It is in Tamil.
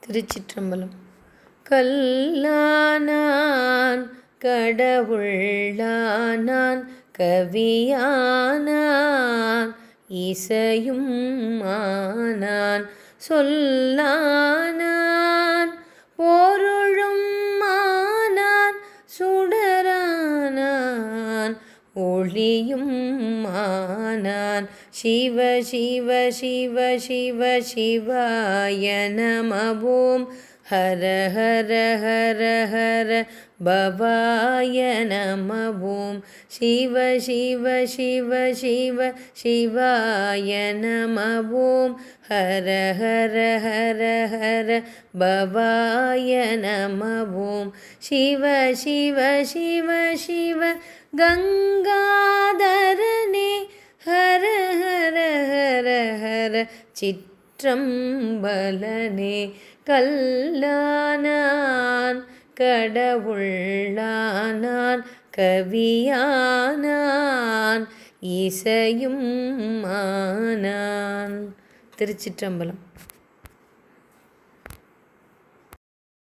திருச்சிற்றம்பலம். கல்லானான் கடவுளானான் கவியானான் இசையும் ஆனான் சொல்லானான் பொருளும் ஆனான் சுடரானான் ஒளியும் ஆனான். சிவ சிவ சிவ சிவ சிவாய நம ஓம் ஹர ஹர ஹர ஹர பவாய நம ஓம் சிவ சிவ சிவ சிவ சிவாய நம ஓம் ஹர ஹர ஹர ஹர பவாய நம ஓம் சிவ சிவ சிவ சிவ கங்காதரனே ஹர ஹர ஹர ஹர சிற்றம்பலனே. கல்லானான் கடவுளானான் கவியானான் இசையும் ஆனான். திருச்சிற்றம்பலம்.